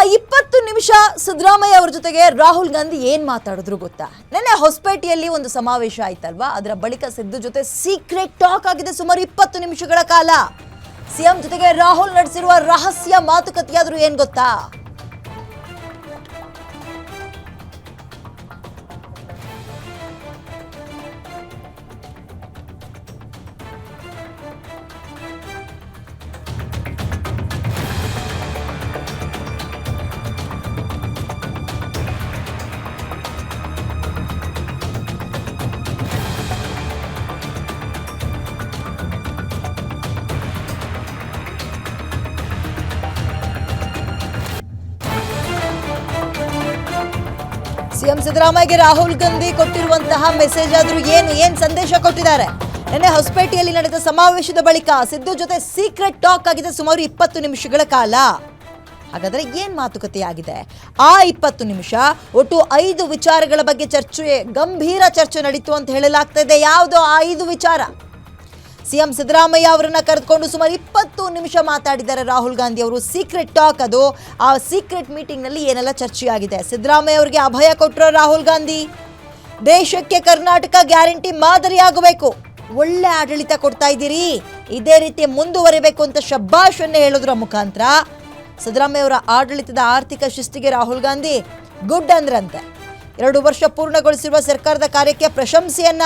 20 ನಿಮಿಷ ಸಿದ್ದರಾಮಯ್ಯ ಅವರ ಜೊತೆಗೆ ರಾಹುಲ್ ಗಾಂಧಿ ಏನ್ ಮಾತಾಡಿದ್ರು ಗೊತ್ತಾ? ನೆನ್ನೆ ಹೊಸಪೇಟೆಯಲ್ಲಿ ಒಂದು ಸಮಾವೇಶ ಆಯ್ತಲ್ವಾ, ಅದರ ಬಳಿಕ ಸಿದ್ದು ಜೊತೆ ಸೀಕ್ರೆಟ್ ಟಾಕ್ ಆಗಿದೆ ಸುಮಾರು 20 ನಿಮಿಷಗಳ ಕಾಲ. ಸಿಎಂ ಜೊತೆಗೆ ರಾಹುಲ್ ನಡೆಸಿರುವ ರಹಸ್ಯ ಮಾತುಕತೆಯಾದ್ರೂ ಏನ್ ಗೊತ್ತಾ? ಸಿಎಂ ಸಿದ್ದರಾಮಯ್ಯಗೆ ರಾಹುಲ್ ಗಾಂಧಿ ಕೊಟ್ಟಿರುವಂತಹ ಮೆಸೇಜ್ ಆದ್ರೂ ಏನ್ ಸಂದೇಶ ಕೊಟ್ಟಿದ್ದಾರೆ? ನಿನ್ನೆ ಹೊಸಪೇಟೆಯಲ್ಲಿ ನಡೆದ ಸಮಾವೇಶದ ಬಳಿಕ ಸಿದ್ದು ಜೊತೆ ಸೀಕ್ರೆಟ್ ಟಾಕ್ ಆಗಿದೆ ಸುಮಾರು 20 ನಿಮಿಷಗಳ ಕಾಲ. ಹಾಗಾದ್ರೆ ಏನ್ ಮಾತುಕತೆ ಆಗಿದೆ? ಆ 20 ನಿಮಿಷ ಒಟ್ಟು 5 ವಿಚಾರಗಳ ಬಗ್ಗೆ ಗಂಭೀರ ಚರ್ಚೆ ನಡೀತು ಅಂತ ಹೇಳಲಾಗ್ತಾ ಇದೆ. ಯಾವುದೋ 5 ವಿಚಾರ. ಸಿಎಂ ಸಿದ್ದರಾಮಯ್ಯ ಅವರನ್ನ ಕರೆದುಕೊಂಡು ಸುಮಾರು 20 ನಿಮಿಷ ಮಾತಾಡಿದ್ದಾರೆ ರಾಹುಲ್ ಗಾಂಧಿ ಅವರು. ಸೀಕ್ರೆಟ್ ಟಾಕ್ ಅದು. ಆ ಸೀಕ್ರೆಟ್ ಮೀಟಿಂಗ್ ನಲ್ಲಿ ಏನೆಲ್ಲ ಚರ್ಚೆಯಾಗಿದೆ? ಸಿದ್ದರಾಮಯ್ಯ ಅವರಿಗೆ ಅಭಯ ಕೊಟ್ಟರು ರಾಹುಲ್ ಗಾಂಧಿ. ದೇಶಕ್ಕೆ ಕರ್ನಾಟಕ ಗ್ಯಾರಂಟಿ ಮಾದರಿಯಾಗಬೇಕು, ಒಳ್ಳೆ ಆಡಳಿತ ಕೊಡ್ತಾ ಇದ್ದೀರಿ, ಇದೇ ರೀತಿ ಮುಂದುವರಿಬೇಕು ಅಂತ ಶಬ್ಬಾಷನ್ನೇ ಹೇಳೋದ್ರ ಮುಖಾಂತರ ಸಿದ್ದರಾಮಯ್ಯ ಅವರ ಆಡಳಿತದ ಆರ್ಥಿಕ ಶಿಸ್ತಿಗೆ ರಾಹುಲ್ ಗಾಂಧಿ ಗುಡ್ ಅಂದ್ರಂತೆ. 2 ವರ್ಷ ಪೂರ್ಣಗೊಳಿಸಿರುವ ಸರ್ಕಾರದ ಕಾರ್ಯಕ್ಕೆ ಪ್ರಶಂಸೆಯನ್ನ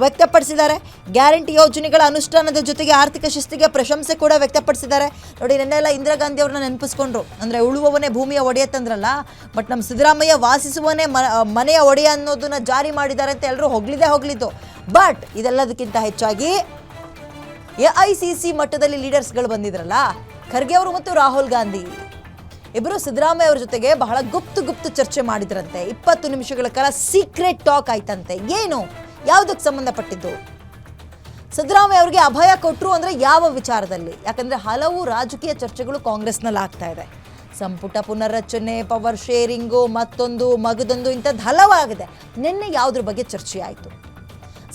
ವ್ಯಕ್ತಪಡಿಸಿದ್ದಾರೆ. ಗ್ಯಾರಂಟಿ ಯೋಜನೆಗಳ ಅನುಷ್ಠಾನದ ಜೊತೆಗೆ ಆರ್ಥಿಕ ಶಿಸ್ತಿಗೆ ಪ್ರಶಂಸೆ ಕೂಡ ವ್ಯಕ್ತಪಡಿಸಿದ್ದಾರೆ. ನೋಡಿ, ನೆನ್ನೆಲ್ಲ ಇಂದಿರಾ ಗಾಂಧಿ ಅವ್ರನ್ನ ನೆನಪಿಸ್ಕೊಂಡ್ರು. ಅಂದರೆ ಉಳುವವನೇ ಭೂಮಿಯ ಒಡೆಯತ್ತಂದ್ರಲ್ಲ, ಬಟ್ ನಮ್ಮ ಸಿದ್ದರಾಮಯ್ಯ ವಾಸಿಸುವನೇ ಮನೆಯ ಒಡೆಯ ಅನ್ನೋದನ್ನ ಜಾರಿ ಮಾಡಿದ್ದಾರೆ ಅಂತ ಎಲ್ಲರೂ ಹೊಗಳಿದ್ದು. ಬಟ್ ಇದೆಲ್ಲದಕ್ಕಿಂತ ಹೆಚ್ಚಾಗಿ AICC ಮಟ್ಟದಲ್ಲಿ ಲೀಡರ್ಸ್ಗಳು ಬಂದಿದ್ರಲ್ಲ, ಖರ್ಗೆ ಅವರು ಮತ್ತು ರಾಹುಲ್ ಗಾಂಧಿ ಇಬ್ಬರು ಸಿದ್ದರಾಮಯ್ಯ ಅವರ ಜೊತೆಗೆ ಬಹಳ ಗುಪ್ತು ಚರ್ಚೆ ಮಾಡಿದ್ರಂತೆ. 20 ನಿಮಿಷಗಳ ಕಾಲ ಸೀಕ್ರೆಟ್ ಟಾಕ್ ಆಯ್ತಂತೆ. ಏನು, ಯಾವುದಕ್ಕೆ ಸಂಬಂಧಪಟ್ಟಿದ್ದು? ಸಿದ್ದರಾಮಯ್ಯ ಅವರಿಗೆ ಅಭಯ ಕೊಟ್ಟರು ಅಂದ್ರೆ ಯಾವ ವಿಚಾರದಲ್ಲಿ? ಯಾಕಂದ್ರೆ ಹಲವು ರಾಜಕೀಯ ಚರ್ಚೆಗಳು ಕಾಂಗ್ರೆಸ್ನಲ್ಲಿ ಆಗ್ತಾ ಇದೆ. ಸಂಪುಟ ಪುನರ್ರಚನೆ, ಪವರ್ ಶೇರಿಂಗು, ಮತ್ತೊಂದು ಮಗದೊಂದು, ಇಂಥದ್ದು ಹಲವಾಗಿದೆ. ನಿನ್ನೆ ಯಾವುದ್ರ ಬಗ್ಗೆ ಚರ್ಚೆ ಆಯಿತು?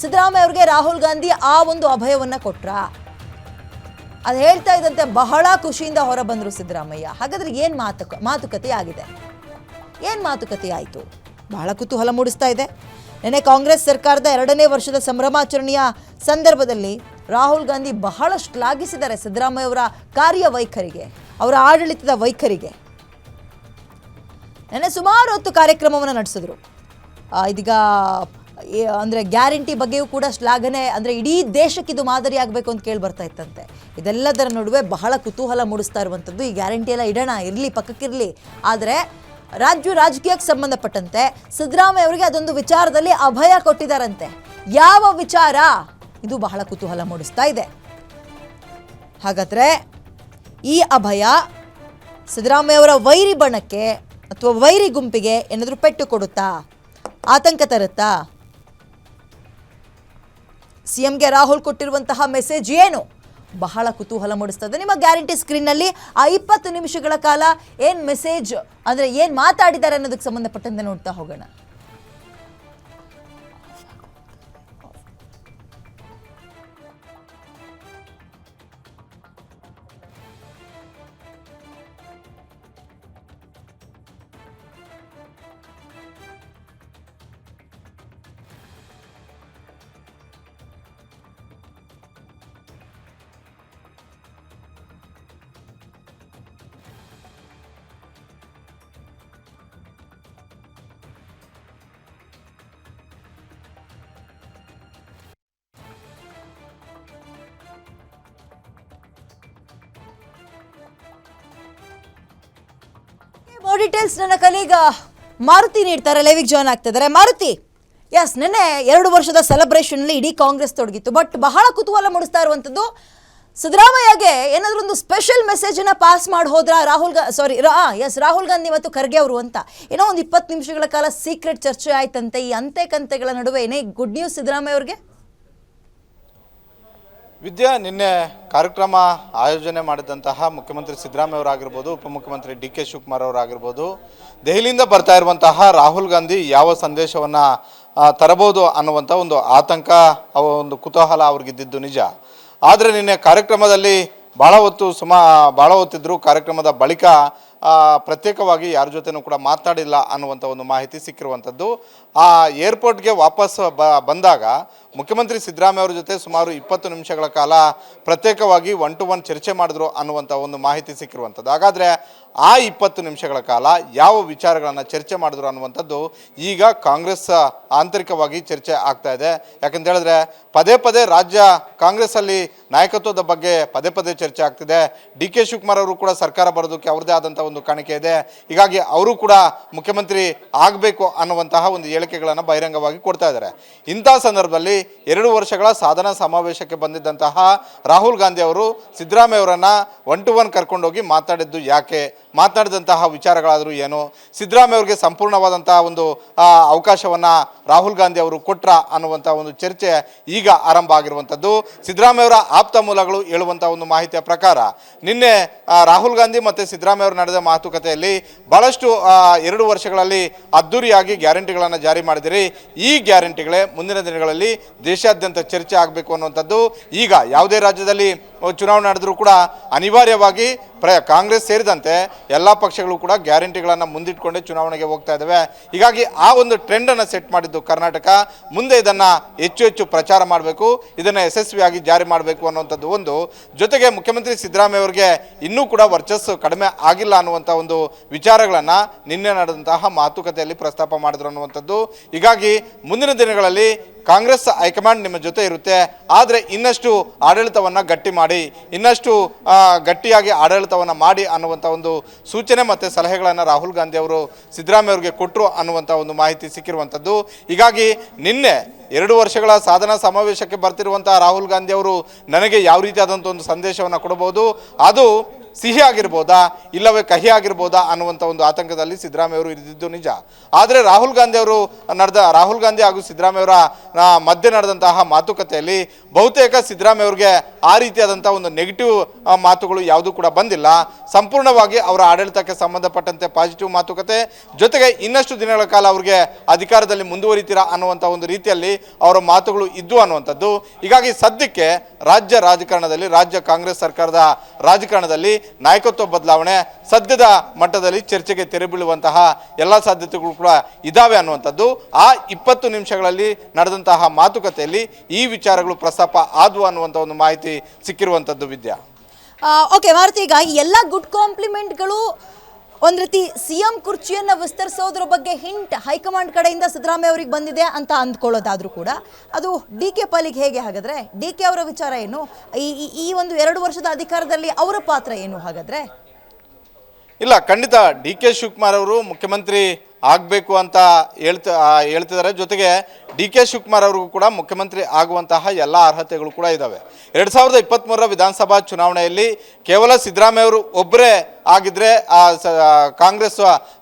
ಸಿದ್ದರಾಮಯ್ಯ ಅವರಿಗೆ ರಾಹುಲ್ ಗಾಂಧಿ ಆ ಒಂದು ಅಭಯವನ್ನ ಕೊಟ್ರಾ? ಅದು ಹೇಳ್ತಾ ಇದ್ದಂತೆ ಬಹಳ ಖುಷಿಯಿಂದ ಹೊರ ಬಂದರು ಸಿದ್ದರಾಮಯ್ಯ. ಹಾಗಾದ್ರೆ ಏನು ಮಾತುಕತೆ ಆಗಿದೆ? ಏನು ಮಾತುಕತೆ ಆಯಿತು? ಬಹಳ ಕುತೂಹಲ ಮೂಡಿಸ್ತಾ ಇದೆ. ನೆನ್ನೆ ಕಾಂಗ್ರೆಸ್ ಸರ್ಕಾರದ 2ನೇ ವರ್ಷದ ಸಂಭ್ರಮಾಚರಣೆಯ ಸಂದರ್ಭದಲ್ಲಿ ರಾಹುಲ್ ಗಾಂಧಿ ಬಹಳ ಶ್ಲಾಘಿಸಿದ್ದಾರೆ ಸಿದ್ದರಾಮಯ್ಯ ಅವರ ಕಾರ್ಯವೈಖರಿಗೆ, ಅವರ ಆಡಳಿತದ ವೈಖರಿಗೆ. ನೆನ್ನೆ ಸುಮಾರು ಹೊತ್ತು ಕಾರ್ಯಕ್ರಮವನ್ನು ನಡೆಸಿದ್ರು. ಇದೀಗ ಅಂದರೆ ಗ್ಯಾರಂಟಿ ಬಗ್ಗೆಯೂ ಕೂಡ ಶ್ಲಾಘನೆ, ಅಂದರೆ ಇಡೀ ದೇಶಕ್ಕೆ ಇದು ಮಾದರಿ ಆಗಬೇಕು ಅಂತ ಕೇಳಿ ಬರ್ತಾ ಇತ್ತಂತೆ. ಇದೆಲ್ಲದರ ನಡುವೆ ಬಹಳ ಕುತೂಹಲ ಮೂಡಿಸ್ತಾ ಇರುವಂಥದ್ದು, ಈ ಗ್ಯಾರಂಟಿ ಎಲ್ಲ ಇಡೋಣ, ಇರಲಿ, ಪಕ್ಕಕ್ಕಿರಲಿ, ಆದರೆ ರಾಜಕೀಯಕ್ಕೆ ಸಂಬಂಧಪಟ್ಟಂತೆ ಸಿದ್ದರಾಮಯ್ಯ ಅವರಿಗೆ ಅದೊಂದು ವಿಚಾರದಲ್ಲಿ ಅಭಯ ಕೊಟ್ಟಿದ್ದಾರಂತೆ. ಯಾವ ವಿಚಾರ? ಇದು ಬಹಳ ಕುತೂಹಲ ಮೂಡಿಸ್ತಾ ಇದೆ. ಹಾಗಾದರೆ ಈ ಅಭಯ ಸಿದ್ದರಾಮಯ್ಯ ಅವರ ವೈರಿ ಬಣಕ್ಕೆ ಅಥವಾ ವೈರಿ ಗುಂಪಿಗೆ ಏನಾದರೂ ಪೆಟ್ಟು ಕೊಡುತ್ತಾ, ಆತಂಕ ತರುತ್ತಾ? ಸಿಎಂಗೆ ರಾಹುಲ್ ಕೊಟ್ಟಿರುವಂತಹ ಮೆಸೇಜ್ ಏನು? ಬಹಳ ಕುತೂಹಲ ಮೂಡಿಸ್ತದೆ. ನಿಮ್ಮ ಗ್ಯಾರಂಟಿ ಸ್ಕ್ರೀನ್ನಲ್ಲಿ ಆ 20 ನಿಮಿಷಗಳ ಕಾಲ ಏನು ಮೆಸೇಜ್, ಅಂದರೆ ಏನು ಮಾತಾಡಿದ್ದಾರೆ ಅನ್ನೋದಕ್ಕೆ ಸಂಬಂಧಪಟ್ಟಂತೆ ನೋಡ್ತಾ ಹೋಗೋಣ. ಮೋರ್ ಡೀಟೇಲ್ಸ್ ನನ್ನ ಕಲೀಗ ಮಾರುತಿ ನೀಡ್ತಾರೆ, ಲೈವಿಗೆ ಜಾಯ್ನ್ ಆಗ್ತಿದ್ದಾರೆ. ಮಾರುತಿ, ಎಸ್, ನಿನ್ನೆ 2 ವರ್ಷದ ಸೆಲೆಬ್ರೇಷನ್ನಲ್ಲಿ ಇಡೀ ಕಾಂಗ್ರೆಸ್ ತೊಡಗಿತ್ತು. ಬಟ್ ಬಹಳ ಕುತೂಹಲ ಮೂಡಿಸ್ತಾ ಇರುವಂಥದ್ದು, ಸಿದ್ದರಾಮಯ್ಯಗೆ ಏನಾದರೂ ಒಂದು ಸ್ಪೆಷಲ್ ಮೆಸೇಜನ್ನು ಪಾಸ್ ಮಾಡಿ ಹೋದ್ರ ರಾಹುಲ್ ಗಾಂಧಿ ಮತ್ತು ಖರ್ಗೆ ಅವರು ಅಂತ. ಏನೋ ಒಂದು 20 ನಿಮಿಷಗಳ ಕಾಲ ಸೀಕ್ರೆಟ್ ಚರ್ಚೆ ಆಯ್ತಂತೆ. ಈ ಅಂತೆ ಕಂತೆಗಳ ನಡುವೆ ಏನೇ ಗುಡ್ ನ್ಯೂಸ್ ಸಿದ್ದರಾಮಯ್ಯ ಅವ್ರಿಗೆ? ವಿದ್ಯಾ, ನಿನ್ನೆ ಕಾರ್ಯಕ್ರಮ ಆಯೋಜನೆ ಮಾಡಿದಂತಹ ಮುಖ್ಯಮಂತ್ರಿ ಸಿದ್ದರಾಮಯ್ಯ ಅವರಾಗಿರ್ಬೋದು, ಉಪಮುಖ್ಯಮಂತ್ರಿ DK ಶಿವಕುಮಾರ್ ಅವರಾಗಿರ್ಬೋದು, ದೆಹಲಿಯಿಂದ ಬರ್ತಾ ಇರುವಂತಹ ರಾಹುಲ್ ಗಾಂಧಿ ಯಾವ ಸಂದೇಶವನ್ನು ತರಬಹುದು ಅನ್ನುವಂಥ ಒಂದು ಆತಂಕ, ಒಂದು ಕುತೂಹಲ ಅವ್ರಿಗಿದ್ದಿದ್ದು ನಿಜ. ಆದರೆ ನಿನ್ನೆ ಕಾರ್ಯಕ್ರಮದಲ್ಲಿ ಭಾಳ ಹೊತ್ತಿದ್ರು. ಕಾರ್ಯಕ್ರಮದ ಬಳಿಕ ಪ್ರತ್ಯೇಕವಾಗಿ ಯಾರ ಜೊತೆನೂ ಕೂಡ ಮಾತಾಡಿಲ್ಲ ಅನ್ನುವಂಥ ಒಂದು ಮಾಹಿತಿ ಸಿಕ್ಕಿರುವಂಥದ್ದು. ಆ ಏರ್ಪೋರ್ಟ್ಗೆ ವಾಪಸ್ ಬಂದಾಗ ಮುಖ್ಯಮಂತ್ರಿ ಸಿದ್ದರಾಮಯ್ಯ ಅವರ ಜೊತೆ ಸುಮಾರು 20 ನಿಮಿಷಗಳ ಕಾಲ ಪ್ರತ್ಯೇಕವಾಗಿ 1-to-1 ಚರ್ಚೆ ಮಾಡಿದ್ರು ಅನ್ನುವಂಥ ಒಂದು ಮಾಹಿತಿ ಸಿಕ್ಕಿರುವಂಥದ್ದು. ಹಾಗಾದರೆ ಆ 20 ನಿಮಿಷಗಳ ಕಾಲ ಯಾವ ವಿಚಾರಗಳನ್ನು ಚರ್ಚೆ ಮಾಡಿದ್ರು ಅನ್ನುವಂಥದ್ದು ಈಗ ಕಾಂಗ್ರೆಸ್ ಆಂತರಿಕವಾಗಿ ಚರ್ಚೆ ಆಗ್ತಾ ಇದೆ. ಯಾಕಂತ ಹೇಳಿದ್ರೆ ಪದೇ ಪದೇ ರಾಜ್ಯ ಕಾಂಗ್ರೆಸ್ಸಲ್ಲಿ ನಾಯಕತ್ವದ ಬಗ್ಗೆ ಪದೇ ಪದೇ ಚರ್ಚೆ ಆಗ್ತಿದೆ. DK ಶಿವಕುಮಾರ್ ಅವರು ಕೂಡ ಸರ್ಕಾರ ಬರೋದಕ್ಕೆ ಅವ್ರದ್ದೇ ಆದಂಥ ಒಂದು ಕಾಣಿಕೆ ಇದೆ. ಹೀಗಾಗಿ ಅವರು ಕೂಡ ಮುಖ್ಯಮಂತ್ರಿ ಆಗಬೇಕು ಅನ್ನುವಂತಹ ಒಂದು ಹೇಳಿಕೆಗಳನ್ನು ಬಹಿರಂಗವಾಗಿ ಕೊಡ್ತಾ ಇದ್ದಾರೆ. ಇಂಥ ಸಂದರ್ಭದಲ್ಲಿ 2 ವರ್ಷಗಳ ಸಾಧನಾ ಸಮಾವೇಶಕ್ಕೆ ಬಂದಿದ್ದಂತಹ ರಾಹುಲ್ ಗಾಂಧಿ ಅವರು ಸಿದ್ದರಾಮಯ್ಯ ಅವರನ್ನು 1-to-1 ಕರ್ಕೊಂಡೋಗಿ ಮಾತಾಡಿದ್ದು ಯಾಕೆ, ಮಾತನಾಡಿದಂತಹ ವಿಚಾರಗಳಾದರೂ ಏನು, ಸಿದ್ದರಾಮಯ್ಯ ಅವರಿಗೆ ಸಂಪೂರ್ಣವಾದಂತಹ ಒಂದು ಅವಕಾಶವನ್ನು ರಾಹುಲ್ ಗಾಂಧಿ ಅವರು ಕೊಟ್ರ ಅನ್ನುವಂಥ ಒಂದು ಚರ್ಚೆ ಈಗ ಆರಂಭ ಆಗಿರುವಂಥದ್ದು. ಸಿದ್ದರಾಮಯ್ಯ ಅವರ ಆಪ್ತ ಮೂಲಗಳು ಹೇಳುವಂಥ ಒಂದು ಮಾಹಿತಿಯ ಪ್ರಕಾರ ನಿನ್ನೆ ರಾಹುಲ್ ಗಾಂಧಿ ಮತ್ತು ಸಿದ್ದರಾಮಯ್ಯ ಅವರು ನಡೆದ ಮಾತುಕತೆಯಲ್ಲಿ ಭಾಳಷ್ಟು 2 ವರ್ಷಗಳಲ್ಲಿ ಅದ್ದೂರಿಯಾಗಿ ಗ್ಯಾರಂಟಿಗಳನ್ನು ಜಾರಿ ಮಾಡಿದಿರಿ. ಈ ಗ್ಯಾರಂಟಿಗಳೇ ಮುಂದಿನ ದಿನಗಳಲ್ಲಿ ದೇಶಾದ್ಯಂತ ಚರ್ಚೆ ಆಗಬೇಕು ಅನ್ನುವಂಥದ್ದು. ಈಗ ಯಾವುದೇ ರಾಜ್ಯದಲ್ಲಿ ಚುನಾವಣೆ ನಡೆದರೂ ಕೂಡ ಅನಿವಾರ್ಯವಾಗಿ ಕಾಂಗ್ರೆಸ್ ಸೇರಿದಂತೆ ಎಲ್ಲ ಪಕ್ಷಗಳು ಕೂಡ ಗ್ಯಾರಂಟಿಗಳನ್ನು ಮುಂದಿಟ್ಕೊಂಡೇ ಚುನಾವಣೆಗೆ ಹೋಗ್ತಾ ಇದ್ದಾವೆ. ಹೀಗಾಗಿ ಆ ಒಂದು ಟ್ರೆಂಡನ್ನು ಸೆಟ್ ಮಾಡಿದ್ದು ಕರ್ನಾಟಕ. ಮುಂದೆ ಇದನ್ನು ಹೆಚ್ಚು ಹೆಚ್ಚು ಪ್ರಚಾರ ಮಾಡಬೇಕು, ಇದನ್ನು ಯಶಸ್ವಿಯಾಗಿ ಜಾರಿ ಮಾಡಬೇಕು ಅನ್ನುವಂಥದ್ದು ಒಂದು. ಜೊತೆಗೆ ಮುಖ್ಯಮಂತ್ರಿ ಸಿದ್ದರಾಮಯ್ಯ ಅವರಿಗೆ ಇನ್ನೂ ಕೂಡ ವರ್ಚಸ್ಸು ಕಡಿಮೆ ಆಗಿಲ್ಲ ಅನ್ನುವಂಥ ಒಂದು ವಿಚಾರಗಳನ್ನು ನಿನ್ನೆ ನಡೆದಂತಹ ಮಾತುಕತೆಯಲ್ಲಿ ಪ್ರಸ್ತಾಪ ಮಾಡಿದ್ರು ಅನ್ನುವಂಥದ್ದು. ಹೀಗಾಗಿ ಮುಂದಿನ ದಿನಗಳಲ್ಲಿ ಕಾಂಗ್ರೆಸ್ ಹೈಕಮಾಂಡ್ ನಿಮ್ಮ ಜೊತೆ ಇರುತ್ತೆ, ಆದರೆ ಇನ್ನಷ್ಟು ಆಡಳಿತವನ್ನು ಗಟ್ಟಿ ಮಾಡಿ, ಇನ್ನಷ್ಟು ಗಟ್ಟಿಯಾಗಿ ಆಡಳಿತವನ್ನು ಮಾಡಿ ಅನ್ನುವಂಥ ಒಂದು ಸೂಚನೆ ಮತ್ತು ಸಲಹೆಗಳನ್ನು ರಾಹುಲ್ ಗಾಂಧಿ ಅವರು ಸಿದ್ದರಾಮಯ್ಯ ಅವರಿಗೆ ಕೊಟ್ಟರು ಅನ್ನುವಂಥ ಒಂದು ಮಾಹಿತಿ ಸಿಕ್ಕಿರುವಂಥದ್ದು. ಹೀಗಾಗಿ ನಿನ್ನೆ 2 ವರ್ಷಗಳ ಸಾಧನಾ ಸಮಾವೇಶಕ್ಕೆ ಬರ್ತಿರುವಂಥ ರಾಹುಲ್ ಗಾಂಧಿ ಅವರು ನನಗೆ ಯಾವ ರೀತಿಯಾದಂಥ ಒಂದು ಸಂದೇಶವನ್ನು ಕೊಡಬಹುದು, ಅದು ಸಿಹಿ ಆಗಿರ್ಬೋದಾ ಇಲ್ಲವೇ ಕಹಿ ಆಗಿರ್ಬೋದಾ ಅನ್ನುವಂಥ ಒಂದು ಆತಂಕದಲ್ಲಿ ಸಿದ್ದರಾಮಯ್ಯ ಅವರು ಇದ್ದಿದ್ದು ನಿಜ. ಆದರೆ ರಾಹುಲ್ ಗಾಂಧಿ ಹಾಗೂ ಸಿದ್ದರಾಮಯ್ಯ ಅವರ ಮಧ್ಯೆ ನಡೆದಂತಹ ಮಾತುಕತೆಯಲ್ಲಿ ಬಹುತೇಕ ಸಿದ್ದರಾಮಯ್ಯ ಅವರಿಗೆ ಆ ರೀತಿಯಾದಂಥ ಒಂದು ನೆಗೆಟಿವ್ ಮಾತುಗಳು ಯಾವುದೂ ಕೂಡ ಬಂದಿಲ್ಲ. ಸಂಪೂರ್ಣವಾಗಿ ಅವರ ಆಡಳಿತಕ್ಕೆ ಸಂಬಂಧಪಟ್ಟಂತೆ ಪಾಸಿಟಿವ್ ಮಾತುಕತೆ, ಜೊತೆಗೆ ಇನ್ನಷ್ಟು ದಿನಗಳ ಕಾಲ ಅವ್ರಿಗೆ ಅಧಿಕಾರದಲ್ಲಿ ಮುಂದುವರಿತೀರಾ ಅನ್ನುವಂಥ ಒಂದು ರೀತಿಯಲ್ಲಿ ಅವರ ಮಾತುಗಳು ಇದ್ದು ಅನ್ನುವಂಥದ್ದು. ಹೀಗಾಗಿ ಸದ್ಯಕ್ಕೆ ರಾಜ್ಯ ಕಾಂಗ್ರೆಸ್ ಸರ್ಕಾರದ ರಾಜಕಾರಣದಲ್ಲಿ ನಾಯಕತ್ವ ಬದಲಾವಣೆ ಸದ್ಯದ ಮಟ್ಟದಲ್ಲಿ ಚರ್ಚೆಗೆ ತೆರೆ ಬೀಳುವಂತಹ ಎಲ್ಲ ಸಾಧ್ಯತೆಗಳು ಕೂಡ ಇದ್ದಾವೆ ಅನ್ನುವಂಥದ್ದು. ಆ 20 ನಿಮಿಷಗಳಲ್ಲಿ ನಡೆದಂತಹ ಮಾತುಕತೆಯಲ್ಲಿ ಈ ವಿಚಾರಗಳು ಪ್ರಸ್ತಾಪ ಆದವು ಅನ್ನುವಂಥ ಒಂದು ಮಾಹಿತಿ ಸಿಕ್ಕಿರುವಂಥದ್ದು. ವಿದ್ಯಾ, ಓಕೆ ಭಾರತಿ, ಈಗ ಎಲ್ಲ ಗುಡ್ ಕಾಂಪ್ಲಿಮೆಂಟ್ಗಳು ಒಂದು ರೀತಿ CM ಕುರ್ಚಿಯನ್ನು ವಿಸ್ತರಿಸೋದ್ರ ಬಗ್ಗೆ ಹಿಂಟ್ ಹೈಕಮಾಂಡ್ ಕಡೆಯಿಂದ ಸಿದ್ದರಾಮಯ್ಯ ಅವರಿಗೆ ಬಂದಿದೆ ಅಂತ ಅಂದ್ಕೊಳ್ಳೋದಾದ್ರೂ ಕೂಡ ಅದು DK ಪಾಲಿಗೆ ಹೇಗೆ? ಹಾಗಾದ್ರೆ DK ಅವರ ವಿಚಾರ ಏನು? ಈ ಒಂದು 2 ವರ್ಷದ ಅಧಿಕಾರದಲ್ಲಿ ಅವರ ಪಾತ್ರ ಏನು ಹಾಗಾದ್ರೆ? ಇಲ್ಲ, ಖಂಡಿತ DK ಶಿವಕುಮಾರ್ ಅವರು ಮುಖ್ಯಮಂತ್ರಿ ಆಗಬೇಕು ಅಂತ ಹೇಳ್ತಿದ್ದಾರೆ. ಜೊತೆಗೆ DK ಶಿವಕುಮಾರ್ ಅವ್ರಿಗೂ ಕೂಡ ಮುಖ್ಯಮಂತ್ರಿ ಆಗುವಂತಹ ಎಲ್ಲ ಅರ್ಹತೆಗಳು ಕೂಡ ಇದ್ದಾವೆ. 2023ರ ವಿಧಾನಸಭಾ ಚುನಾವಣೆಯಲ್ಲಿ ಕೇವಲ ಸಿದ್ದರಾಮಯ್ಯ ಅವರು ಒಬ್ಬರೇ ಆಗಿದ್ರೆ ಕಾಂಗ್ರೆಸ್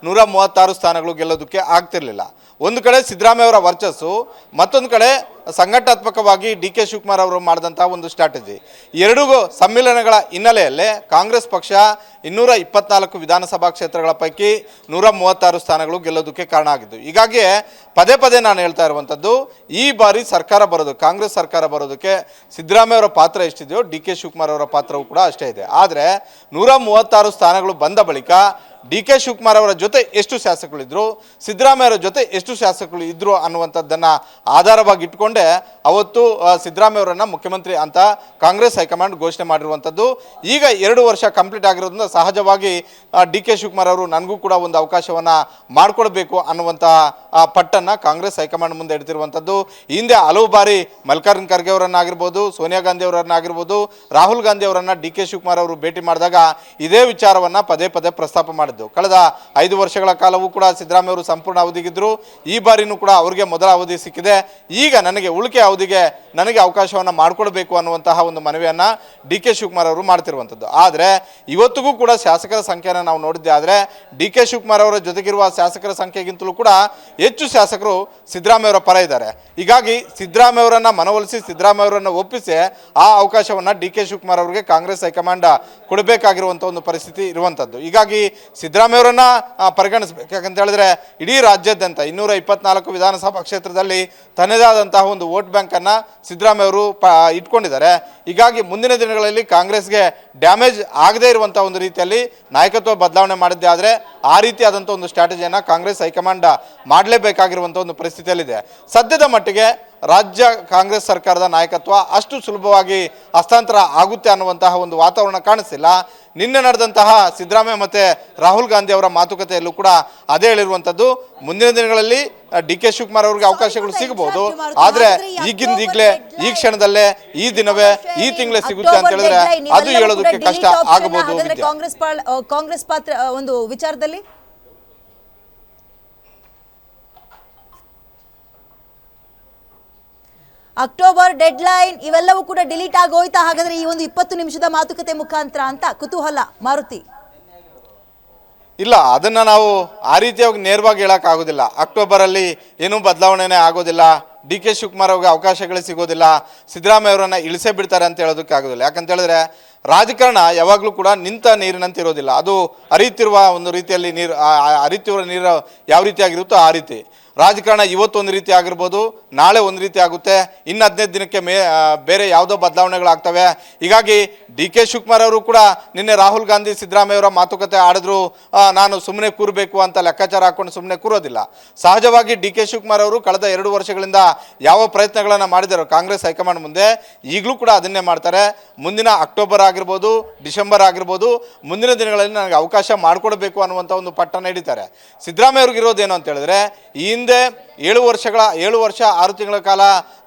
136 ಸ್ಥಾನಗಳು ಗೆಲ್ಲೋದಕ್ಕೆ ಆಗ್ತಿರ್ಲಿಲ್ಲ. ಒಂದು ಕಡೆ ಸಿದ್ದರಾಮಯ್ಯ ಅವರ ವರ್ಚಸ್ಸು, ಮತ್ತೊಂದು ಕಡೆ ಸಂಘಟನಾತ್ಮಕವಾಗಿ DK ಶಿವಕುಮಾರ್ ಅವರು ಮಾಡಿದಂಥ ಒಂದು ಸ್ಟ್ರಾಟಜಿ, ಎರಡೂ ಸಮ್ಮಿಲನಗಳ ಹಿನ್ನೆಲೆಯಲ್ಲೇ ಕಾಂಗ್ರೆಸ್ ಪಕ್ಷ 224 ವಿಧಾನಸಭಾ ಕ್ಷೇತ್ರಗಳ ಪೈಕಿ 136 ಸ್ಥಾನಗಳು ಗೆಲ್ಲೋದಕ್ಕೆ ಕಾರಣ ಆಗಿದ್ದು. ಹೀಗಾಗಿ ಪದೇ ಪದೇ ನಾನು ಹೇಳ್ತಾ ಇರುವಂಥದ್ದು, ಈ ಬಾರಿ ಸರ್ಕಾರ ಬರೋದು, ಕಾಂಗ್ರೆಸ್ ಸರ್ಕಾರ ಬರೋದಕ್ಕೆ ಸಿದ್ದರಾಮಯ್ಯ ಅವರ ಪಾತ್ರ ಎಷ್ಟಿದೆಯೋ DK ಶಿವಕುಮಾರ್ ಅವರ ಪಾತ್ರವೂ ಕೂಡ ಅಷ್ಟೇ ಇದೆ. ಆದರೆ 136 ಸ್ಥಾನಗಳು ಬಂದ ಬಳಿಕ DK ಶಿವಕುಮಾರ್ ಅವರ ಜೊತೆ ಎಷ್ಟು ಶಾಸಕಗಳಿದ್ರು, ಸಿದ್ದರಾಮಯ್ಯ ಅವರ ಜೊತೆ ಎಷ್ಟು ಶಾಸಕರು ಇದ್ರು ಅನ್ನುವಂಥದ್ದನ್ನು ಆಧಾರವಾಗಿ ಇಟ್ಕೊಂಡೆ ಅವತ್ತು ಸಿದ್ದರಾಮಯ್ಯ ಅವರನ್ನು ಮುಖ್ಯಮಂತ್ರಿ ಅಂತ ಕಾಂಗ್ರೆಸ್ ಹೈಕಮಾಂಡ್ ಘೋಷಣೆ ಮಾಡಿರುವಂಥದ್ದು. ಈಗ 2 ವರ್ಷ ಕಂಪ್ಲೀಟ್ ಆಗಿರೋದ್ರಿಂದ ಸಹಜವಾಗಿ DK ಶಿವಕುಮಾರ್ ಅವರು ನನಗೂ ಕೂಡ ಒಂದು ಅವಕಾಶವನ್ನು ಮಾಡಿಕೊಡ್ಬೇಕು ಅನ್ನುವಂಥ ಪಟ್ಟನ್ನು ಕಾಂಗ್ರೆಸ್ ಹೈಕಮಾಂಡ್ ಮುಂದೆ ಇಡ್ತಿರುವಂಥದ್ದು. ಹಿಂದೆ ಹಲವು ಬಾರಿ ಮಲ್ಲಿಕಾರ್ಜುನ ಖರ್ಗೆ ಅವರನ್ನಾಗಿರ್ಬೋದು, ಸೋನಿಯಾ ಗಾಂಧಿ ಅವರನ್ನಾಗಿರ್ಬೋದು, ರಾಹುಲ್ ಗಾಂಧಿ ಅವರನ್ನು DK ಶಿವಕುಮಾರ್ ಅವರು ಭೇಟಿ ಮಾಡಿದಾಗ ಇದೇ ವಿಚಾರವನ್ನು ಪದೇ ಪದೇ ಪ್ರಸ್ತಾಪ ಮಾಡಿದ್ದು. ಕಳೆದ 5 ವರ್ಷಗಳ ಕಾಲವೂ ಕೂಡ ಸಿದ್ದರಾಮಯ್ಯ ಅವರು ಸಂಪೂರ್ಣ ಅವಧಿಗಿದ್ರು. ಈ ಬಾರಿನೂ ಕೂಡ ಅವರಿಗೆ ಮೊದಲ ಅವಧಿ ಸಿಕ್ಕಿದೆ. ಈಗ ನನಗೆ ಉಳಿಕೆ ಅವಧಿಗೆ ನನಗೆ ಅವಕಾಶವನ್ನು ಮಾಡಿಕೊಡ್ಬೇಕು ಅನ್ನುವಂತಹ ಒಂದು ಮನವಿಯನ್ನು DK ಶಿವಕುಮಾರ್ ಅವರು ಮಾಡ್ತಿರುವಂಥದ್ದು. ಆದರೆ ಇವತ್ತಿಗೂ ಕೂಡ ಶಾಸಕರ ಸಂಖ್ಯೆಯನ್ನು ನಾವು ನೋಡಿದ್ದೆ ಆದರೆ DK ಶಿವಕುಮಾರ್ ಅವರ ಜೊತೆಗಿರುವ ಶಾಸಕರ ಸಂಖ್ಯೆಗಿಂತಲೂ ಕೂಡ ಹೆಚ್ಚು ಶಾಸಕರು ಸಿದ್ದರಾಮಯ್ಯ ಅವರ ಪರ ಇದ್ದಾರೆ. ಹೀಗಾಗಿ ಸಿದ್ದರಾಮಯ್ಯ ಅವರನ್ನು ಮನವೊಲಿಸಿ, ಸಿದ್ದರಾಮಯ್ಯ ಅವರನ್ನು ಒಪ್ಪಿಸಿ ಆ ಅವಕಾಶವನ್ನು DK ಶಿವಕುಮಾರ್ ಅವರಿಗೆ ಕಾಂಗ್ರೆಸ್ ಹೈಕಮಾಂಡ್ ಕೊಡಬೇಕಾಗಿರುವಂಥ ಒಂದು ಪರಿಸ್ಥಿತಿ ಇರುವಂಥದ್ದು. ಹೀಗಾಗಿ ಸಿದ್ದರಾಮಯ್ಯವರನ್ನ ಪರಿಗಣಿಸಬೇಕು. ಯಾಕಂತ ಹೇಳಿದ್ರೆ ಇಡೀ ರಾಜ್ಯಾದ್ಯಂತ 224 ವಿಧಾನಸಭಾ ಕ್ಷೇತ್ರದಲ್ಲಿ ತನ್ನದೇ ಆದಂತಹ ಒಂದು ವೋಟ್ ಬ್ಯಾಂಕನ್ನು ಸಿದ್ದರಾಮಯ್ಯವರು ಇಟ್ಕೊಂಡಿದ್ದಾರೆ. ಹೀಗಾಗಿ ಮುಂದಿನ ದಿನಗಳಲ್ಲಿ ಕಾಂಗ್ರೆಸ್ಗೆ ಡ್ಯಾಮೇಜ್ ಆಗದೇ ಇರುವಂಥ ಒಂದು ರೀತಿಯಲ್ಲಿ ನಾಯಕತ್ವ ಬದಲಾವಣೆ ಮಾಡಿದ್ದೆ ಆದರೆ ಆ ರೀತಿಯಾದಂಥ ಒಂದು ಸ್ಟ್ರಾಟಜಿಯನ್ನು ಕಾಂಗ್ರೆಸ್ ಹೈಕಮಾಂಡ್ ಮಾಡಲೇಬೇಕಾಗಿರುವಂಥ ಒಂದು ಪರಿಸ್ಥಿತಿಯಲ್ಲಿದೆ. ಸದ್ಯದ ಮಟ್ಟಿಗೆ ರಾಜ್ಯ ಕಾಂಗ್ರೆಸ್ ಸರ್ಕಾರದ ನಾಯಕತ್ವ ಅಷ್ಟು ಸುಲಭವಾಗಿ ಹಸ್ತಾಂತರ ಆಗುತ್ತೆ ಅನ್ನುವಂತಹ ಒಂದು ವಾತಾವರಣ ಕಾಣಿಸ್ತಿಲ್ಲ. ನಿನ್ನೆ ನಡೆದಂತಹ ಸಿದ್ದರಾಮಯ್ಯ ಮತ್ತು ರಾಹುಲ್ ಗಾಂಧಿ ಅವರ ಮಾತುಕತೆಯಲ್ಲೂ ಕೂಡ ಅದೇ ಹೇಳಿರುವಂಥದ್ದು. ಮುಂದಿನ ದಿನಗಳಲ್ಲಿ DK ಶಿವಕುಮಾರ್ ಅವರಿಗೆ ಅವಕಾಶಗಳು ಸಿಗಬಹುದು, ಆದರೆ ಈಗಲೇ ಈ ಕ್ಷಣದಲ್ಲೇ ಈ ದಿನವೇ ಈ ತಿಂಗಳೇ ಸಿಗುತ್ತೆ ಅಂತ ಹೇಳಿದ್ರೆ ಅದು ಹೇಳೋದಕ್ಕೆ ಕಷ್ಟ ಆಗಬಹುದು. ಕಾಂಗ್ರೆಸ್ ಪಾತ್ರ ಒಂದು ವಿಚಾರದಲ್ಲಿ ಅಕ್ಟೋಬರ್ ಡೆಡ್ ಲೈನ್ ಇವೆಲ್ಲವೂ ಕೂಡ ಡಿಲೀಟ್ ಆಗೋಯ್ತಾ? ಹಾಗಾದ್ರೆ ಈ ಒಂದು 20 ನಿಮಿಷದ ಮಾತುಕತೆ ಮುಖಾಂತರ ಅಂತ ಕುತೂಹಲ ಮಾರುತಿ. ಇಲ್ಲ, ಅದನ್ನು ನಾವು ಆ ರೀತಿಯಾಗಿ ನೇರವಾಗಿ ಹೇಳೋಕ್ಕಾಗೋದಿಲ್ಲ. ಅಕ್ಟೋಬರಲ್ಲಿ ಏನೂ ಬದಲಾವಣೆನೇ ಆಗೋದಿಲ್ಲ, DK ಶಿವಕುಮಾರ್ ಅವ್ರಿಗೆ ಅವಕಾಶಗಳೇ ಸಿಗೋದಿಲ್ಲ, ಸಿದ್ದರಾಮಯ್ಯ ಅವರನ್ನು ಇಳಿಸೇ ಬಿಡ್ತಾರೆ ಅಂತ ಹೇಳೋದಕ್ಕೆ ಆಗೋದಿಲ್ಲ. ಯಾಕಂತ ಹೇಳಿದ್ರೆ ರಾಜಕಾರಣ ಯಾವಾಗಲೂ ಕೂಡ ನಿಂತ ನೀರಿನಂತೆ ಇರೋದಿಲ್ಲ, ಅದು ಹರಿಯುತ್ತಿರುವ ಒಂದು ರೀತಿಯಲ್ಲಿ ಹರಿಯುತ್ತಿರುವ ನೀರು ಯಾವ ರೀತಿಯಾಗಿರುತ್ತೋ ಆ ರೀತಿ. ರಾಜಕಾರಣ ಇವತ್ತು ಒಂದು ರೀತಿ ಆಗಿರ್ಬೋದು, ನಾಳೆ ಒಂದು ರೀತಿ ಆಗುತ್ತೆ, ಇನ್ನು 15 ದಿನಕ್ಕೆ ಬೇರೆ ಯಾವುದೋ ಬದಲಾವಣೆಗಳಾಗ್ತವೆ. ಹೀಗಾಗಿ DK ಶಿವಕುಮಾರ್ ಅವರು ಕೂಡ ನಿನ್ನೆ ರಾಹುಲ್ ಗಾಂಧಿ ಸಿದ್ದರಾಮಯ್ಯವರ ಮಾತುಕತೆ ಆಡಿದ್ರು, ನಾನು ಸುಮ್ಮನೆ ಕೂರಬೇಕು ಅಂತ ಲೆಕ್ಕಾಚಾರ ಹಾಕ್ಕೊಂಡು ಸುಮ್ಮನೆ ಕೂರೋದಿಲ್ಲ. ಸಹಜವಾಗಿ DK ಶಿವಕುಮಾರ್ ಅವರು ಕಳೆದ 2 ವರ್ಷಗಳಿಂದ ಯಾವ ಪ್ರಯತ್ನಗಳನ್ನು ಮಾಡಿದಾರೋ ಕಾಂಗ್ರೆಸ್ ಹೈಕಮಾಂಡ್ ಮುಂದೆ ಈಗಲೂ ಕೂಡ ಅದನ್ನೇ ಮಾಡ್ತಾರೆ. ಮುಂದಿನ ಅಕ್ಟೋಬರ್ ಆಗಿರ್ಬೋದು, ಡಿಸೆಂಬರ್ ಆಗಿರ್ಬೋದು, ಮುಂದಿನ ದಿನಗಳಲ್ಲಿ ನನಗೆ ಅವಕಾಶ ಮಾಡಿಕೊಡ್ಬೇಕು ಅನ್ನುವಂಥ ಒಂದು ಪಟ್ಟಣ ಹಿಡಿತಾರೆ. ಸಿದ್ದರಾಮಯ್ಯ ಅವ್ರಿಗೆ ಇರೋದೇನು ಅಂತ ಹೇಳಿದ್ರೆ, ಈ ಹಿಂದೆ 7 ವರ್ಷ 6 ತಿಂಗಳ ಕಾಲ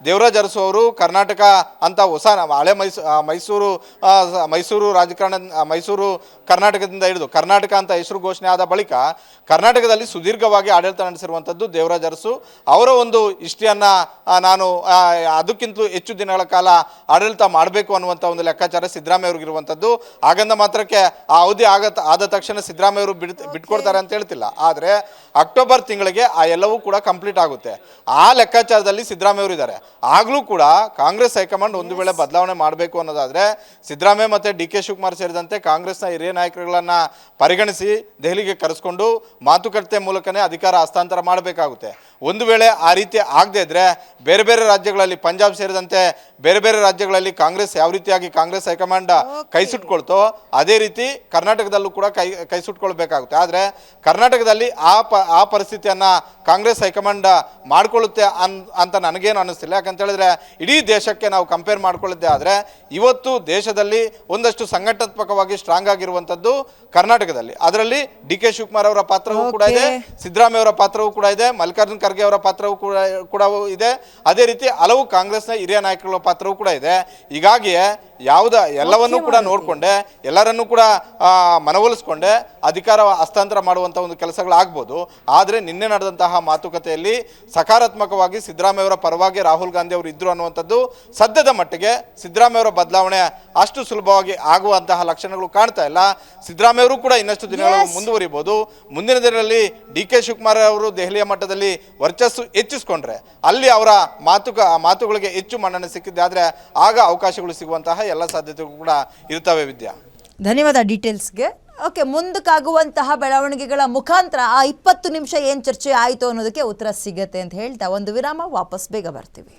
ದೇವರಾಜ್ ಅರಸು ಅವರು ಕರ್ನಾಟಕ ಅಂತ ಹೊಸ ಹಳೆ ಮೈಸೂರು ರಾಜಕಾರಣ ಮೈಸೂರು ಕರ್ನಾಟಕದಿಂದ ಹಿಡಿದು ಕರ್ನಾಟಕ ಅಂತ ಹೆಸರು ಘೋಷಣೆ ಆದ ಬಳಿಕ ಕರ್ನಾಟಕದಲ್ಲಿ ಸುದೀರ್ಘವಾಗಿ ಆಡಳಿತ ನಡೆಸಿರುವಂಥದ್ದು ದೇವರಾಜ್ ಅರಸು. ಅವರ ಒಂದು ಹಿಸ್ಟ್ರಿಯನ್ನು ನಾನು ಅದಕ್ಕಿಂತಲೂ ಹೆಚ್ಚು ದಿನಗಳ ಕಾಲ ಆಡಳಿತ ಮಾಡಬೇಕು ಅನ್ನುವಂಥ ಒಂದು ಲೆಕ್ಕಾಚಾರ ಸಿದ್ದರಾಮಯ್ಯ ಅವ್ರಿಗಿರುವಂಥದ್ದು. ಹಾಗಂದ ಮಾತ್ರಕ್ಕೆ ಆ ಅವಧಿ ಆದ ತಕ್ಷಣ ಸಿದ್ದರಾಮಯ್ಯ ಅವರು ಬಿಟ್ಕೊಡ್ತಾರೆ ಅಂತ ಹೇಳ್ತಿಲ್ಲ, ಆದರೆ ಅಕ್ಟೋಬರ್ ತಿಂಗಳಿಗೆ ಆ ಎಲ್ಲವೂ ಕೂಡ ಕಂಪ್ಲೀಟ್ ಆಗುತ್ತೆ. ಆ ಲೆಕ್ಕಾಚಾರದಲ್ಲಿ ಸಿದ್ದರಾಮಯ್ಯ ಅವರು ಇದ್ದಾರೆ. ಆಗಲೂ ಕೂಡ ಕಾಂಗ್ರೆಸ್ ಹೈಕಮಾಂಡ್ ಒಂದು ವೇಳೆ ಬದಲಾವಣೆ ಮಾಡಬೇಕು ಅನ್ನೋದಾದರೆ ಸಿದ್ದರಾಮಯ್ಯ ಮತ್ತು DK ಶಿವಕುಮಾರ್ ಸೇರಿದಂತೆ ಕಾಂಗ್ರೆಸ್ನ ಹಿರಿಯ ನಾಯಕರುಗಳನ್ನು ಪರಿಗಣಿಸಿ ದೆಹಲಿಗೆ ಕರೆಸ್ಕೊಂಡು ಮಾತುಕತೆ ಮೂಲಕನೇ ಅಧಿಕಾರ ಹಸ್ತಾಂತರ ಮಾಡಬೇಕಾಗುತ್ತೆ. ಒಂದು ವೇಳೆ ಆ ರೀತಿ ಆಗದೇ ಇದ್ದರೆ ಬೇರೆ ಬೇರೆ ರಾಜ್ಯಗಳಲ್ಲಿ, ಪಂಜಾಬ್ ಸೇರಿದಂತೆ ಬೇರೆ ಬೇರೆ ರಾಜ್ಯಗಳಲ್ಲಿ ಕಾಂಗ್ರೆಸ್ ಯಾವ ರೀತಿಯಾಗಿ ಕಾಂಗ್ರೆಸ್ ಹೈಕಮಾಂಡ್ ಕೈ ಸುಟ್ಕೊಳ್ತೋ ಅದೇ ರೀತಿ ಕರ್ನಾಟಕದಲ್ಲೂ ಕೂಡ ಕೈ ಸುಟ್ಕೊಳ್ಬೇಕಾಗುತ್ತೆ. ಆದರೆ ಕರ್ನಾಟಕದಲ್ಲಿ ಆ ಪರಿಸ್ಥಿತಿಯನ್ನು ಕಾಂಗ್ರೆಸ್ ಹೈಕಮಾಂಡ್ ಮಾಡಿಕೊಳ್ಳುತ್ತೆ ಅಂತ ನನಗೇನು ಅನ್ನಿಸ್ತಿಲ್ಲ. ಯಾಕಂತ ಹೇಳಿದ್ರೆ ಇಡೀ ದೇಶಕ್ಕೆ ನಾವು ಕಂಪೇರ್ ಮಾಡ್ಕೊಳ್ಳಿದ್ದೆ ಆದರೆ ಇವತ್ತು ದೇಶದಲ್ಲಿ ಒಂದಷ್ಟು ಸಂಘಟನಾತ್ಮಕವಾಗಿ ಸ್ಟ್ರಾಂಗ್ ಆಗಿರುವಂಥದ್ದು ಕರ್ನಾಟಕದಲ್ಲಿ. ಅದರಲ್ಲಿ DK ಶಿವಕುಮಾರ್ ಅವರ ಪಾತ್ರವೂ ಕೂಡ ಇದೆ, ಸಿದ್ದರಾಮಯ್ಯ ಅವರ ಪಾತ್ರವೂ ಕೂಡ ಇದೆ, ಮಲ್ಲಿಕಾರ್ಜುನ್ ಖರ್ಗೆ ಅವರ ಪಾತ್ರವೂ ಕೂಡ ಇದೆ, ಅದೇ ರೀತಿ ಹಲವು ಕಾಂಗ್ರೆಸ್ನ ಹಿರಿಯ ನಾಯಕರುಗಳ ಪಾತ್ರವೂ ಕೂಡ ಇದೆ. ಹೀಗಾಗಿಯೇ ಎಲ್ಲವನ್ನೂ ಕೂಡ ನೋಡಿಕೊಂಡೆ, ಎಲ್ಲರನ್ನೂ ಕೂಡ ಮನವೊಲಿಸ್ಕೊಂಡೆ ಅಧಿಕಾರ ಹಸ್ತಾಂತರ ಮಾಡುವಂಥ ಒಂದು ಕೆಲಸಗಳಾಗ್ಬೋದು. ಆದರೆ ನಿನ್ನೆ ನಡೆದಂತಹ ಮಾತುಕತೆಯಲ್ಲಿ ಸಕಾರಾತ್ಮಕವಾಗಿ ಸಿದ್ದರಾಮಯ್ಯ ಅವರ ಪರವಾಗಿ ರಾಹುಲ್ ಗಾಂಧಿ ಅವರು ಇದ್ದರು ಅನ್ನುವಂಥದ್ದು ಸದ್ಯದ ಮಟ್ಟಿಗೆ ಸಿದ್ದರಾಮಯ್ಯ ಅವರ ಬದಲಾವಣೆ ಅಷ್ಟು ಸುಲಭವಾಗಿ ಆಗುವಂತಹ ಲಕ್ಷಣಗಳು ಕಾಣ್ತಾ ಇಲ್ಲ. ಸಿದ್ದರಾಮಯ್ಯ ಅವರು ಕೂಡ ಇನ್ನಷ್ಟು ದಿನಗಳು ಮುಂದುವರಿಬಹುದು. ಮುಂದಿನ ದಿನಗಳಲ್ಲಿ DK ಶಿವಕುಮಾರ್ ಅವರು ದೆಹಲಿಯ ಮಟ್ಟದಲ್ಲಿ ವರ್ಚಸ್ಸು ಹೆಚ್ಚಿಸ್ಕೊಂಡ್ರೆ ಅಲ್ಲಿ ಅವರ ಮಾತುಗಳಿಗೆ ಹೆಚ್ಚು ಮನ್ನಣೆ ಸಿಕ್ಕಿದೆ ಆದರೆ ಆಗ ಅವಕಾಶಗಳು ಸಿಗುವಂತಹ ಎಲ್ಲ ಸಾಧ್ಯತೆಗಳು ಕೂಡ ಇರ್ತವೆ. ವಿದ್ಯಾ, ಧನ್ಯವಾದ ಡೀಟೇಲ್ಸ್ಗೆ. ಓಕೆ, ಮುಂದಕ್ಕಾಗುವಂತಹ ಬೆಳವಣಿಗೆಗಳ ಮುಖಾಂತರ ಆ 20 ನಿಮಿಷ ಏನು ಚರ್ಚೆ ಆಯಿತು ಅನ್ನೋದಕ್ಕೆ ಉತ್ತರ ಸಿಗುತ್ತೆ ಅಂತ ಹೇಳ್ತಾ ಒಂದು ವಿರಾಮ, ವಾಪಸ್ ಬೇಗ ಬರ್ತೀವಿ.